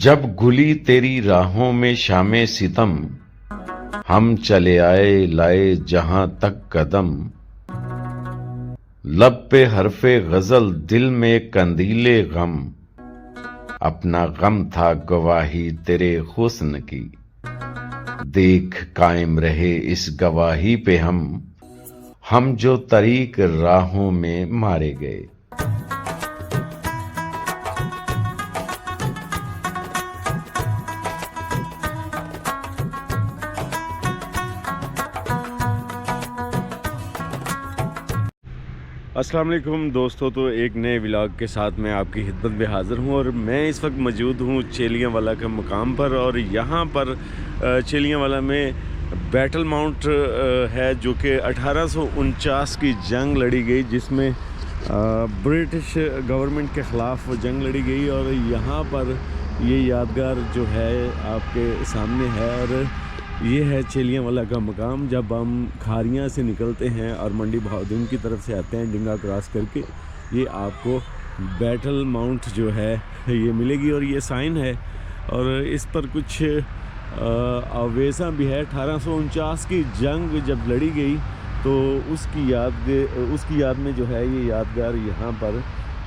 جب گلی تیری راہوں میں شام ستم، ہم چلے آئے لائے جہاں تک قدم، لب پہ حرف غزل دل میں قندیل غم، اپنا غم تھا گواہی تیرے حسن کی، دیکھ قائم رہے اس گواہی پہ ہم جو طریق راہوں میں مارے گئے۔ السلام علیکم دوستو، تو ایک نئے ولاگ کے ساتھ میں آپ کی خدمت میں حاضر ہوں، اور میں اس وقت موجود ہوں چیلیاں والا کے مقام پر، اور یہاں پر چیلیاں والا میں بیٹل ماؤنٹ ہے جو کہ 1849 کی جنگ لڑی گئی، جس میں برٹش گورنمنٹ کے خلاف جنگ لڑی گئی، اور یہاں پر یہ یادگار جو ہے آپ کے سامنے ہے، اور یہ ہے چیلیاں والا کا مقام۔ جب ہم کھاریاں سے نکلتے ہیں اور منڈی بہاؤدین کی طرف سے آتے ہیں ڈنگا کراس کر کے، یہ آپ کو بیٹل ماؤنٹ جو ہے یہ ملے گی، اور یہ سائن ہے، اور اس پر کچھ آویزاں بھی ہے۔ 1849 کی جنگ جب لڑی گئی تو اس کی یاد میں جو ہے یہ یادگار یہاں پر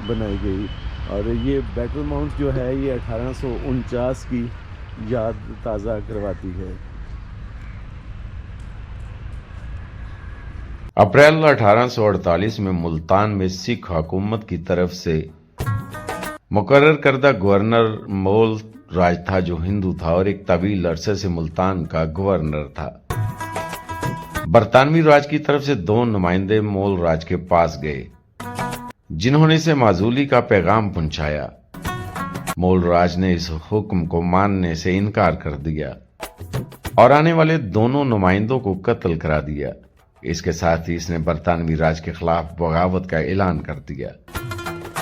بنائی گئی، اور یہ بیٹل ماؤنٹ جو ہے یہ 1849 کی یاد تازہ کرواتی ہے۔ اپریل 1848 میں ملتان میں سکھ حکومت کی طرف سے مقرر کردہ گورنر مول راج تھا جو ہندو تھا، اور ایک طویل عرصے سے ملتان کا گورنر تھا۔ برطانوی راج کی طرف سے 2 نمائندے مول راج کے پاس گئے جنہوں نے اسے معزولی کا پیغام پہنچایا۔ مول راج نے اس حکم کو ماننے سے انکار کر دیا اور آنے والے دونوں نمائندوں کو قتل کرا دیا۔ اس کے ساتھ ہی اس نے برطانوی راج کے خلاف بغاوت کا اعلان کر دیا۔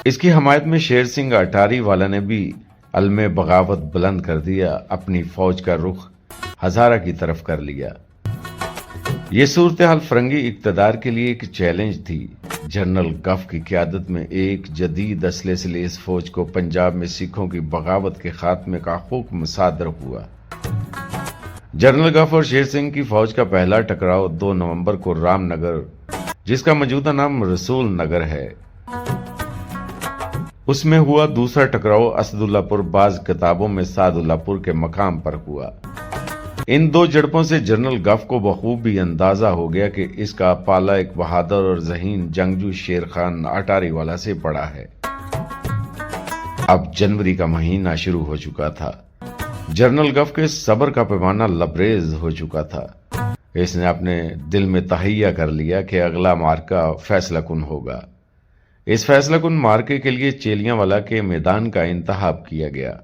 اس کی حمایت میں شیر سنگھ اٹاری والا نے بھی علم بغاوت بلند کر دیا، اپنی فوج کا رخ ہزارہ کی طرف کر لیا۔ یہ صورتحال فرنگی اقتدار کے لیے ایک چیلنج تھی۔ جنرل گف کی قیادت میں ایک جدید اسلحے سے لیس فوج کو پنجاب میں سکھوں کی بغاوت کے خاتمے کا حکم صادر ہوا۔ جنرل گف اور شیر سنگھ کی فوج کا پہلا ٹکراؤ 2 نومبر کو رام نگر، جس کا موجودہ نام رسول نگر ہے، اس میں ہوا۔ دوسرا ٹکراؤ اسد اللہ پور، بعض کتابوں میں سعد اللہ پور کے مقام پر ہوا۔ ان 2 جھڑپوں سے جنرل گف کو بخوبی اندازہ ہو گیا کہ اس کا پالا ایک بہادر اور ذہین جنگجو شیر خان اٹاری والا سے پڑا ہے۔ اب جنوری کا مہینہ شروع ہو چکا تھا۔ جنرل گف کے صبر کا پیمانہ لبریز ہو چکا تھا۔ اس نے اپنے دل میں تہیہ کر لیا کہ اگلا معرکہ فیصلہ کن ہوگا۔ اس فیصلہ کن معرکے کے لیے چیلیاں والا کے میدان کا انتخاب کیا گیا۔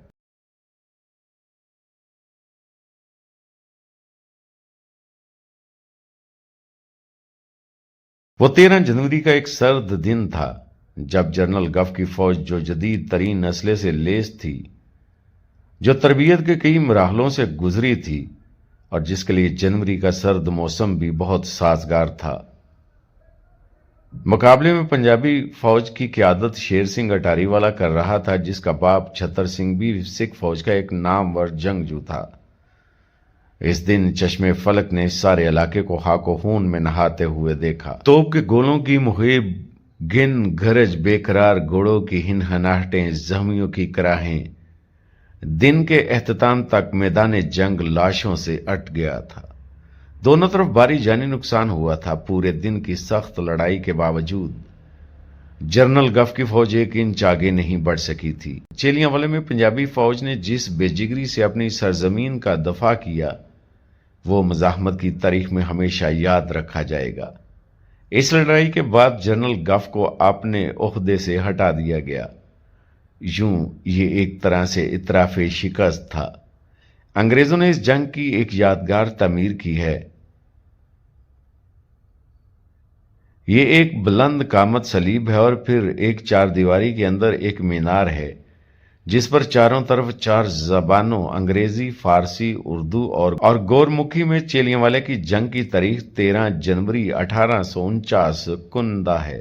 وہ 13 جنوری کا ایک سرد دن تھا جب جنرل گف کی فوج، جو جدید ترین اسلحے سے لیس تھی، جو تربیت کے کئی مراحلوں سے گزری تھی، اور جس کے لیے جنوری کا سرد موسم بھی بہت سازگار تھا، مقابلے میں پنجابی فوج کی قیادت شیر سنگھ اٹاری والا کر رہا تھا، جس کا باپ چھتر سنگھ بھی سکھ فوج کا ایک نامور جنگجو تھا۔ اس دن چشمے فلک نے سارے علاقے کو خاک و خون میں نہاتے ہوئے دیکھا۔ توپ کے گولوں کی مہیب گن گرج، بے قرار گھوڑوں کی ہنہناہٹیں، زخمیوں کی کراہیں، دن کے اختتام تک میدان جنگ لاشوں سے اٹ گیا تھا۔ دونوں طرف بھاری جانی نقصان ہوا تھا۔ پورے دن کی سخت لڑائی کے باوجود جنرل گف کی فوج 1 انچ آگے نہیں بڑھ سکی تھی۔ چیلیاں والے میں پنجابی فوج نے جس بے جگری سے اپنی سرزمین کا دفاع کیا، وہ مزاحمت کی تاریخ میں ہمیشہ یاد رکھا جائے گا۔ اس لڑائی کے بعد جنرل گف کو اپنے عہدے سے ہٹا دیا گیا۔ یوں یہ ایک طرح سے اعتراف شکست تھا۔ انگریزوں نے اس جنگ کی ایک یادگار تعمیر کی ہے۔ یہ ایک بلند قامت صلیب ہے، اور پھر ایک 4 دیواری کے اندر ایک مینار ہے جس پر چاروں طرف 4 زبانوں انگریزی، فارسی، اردو اور گور مکھی میں چیلیاں والے کی جنگ کی تاریخ 13 جنوری 1849 کندہ ہے،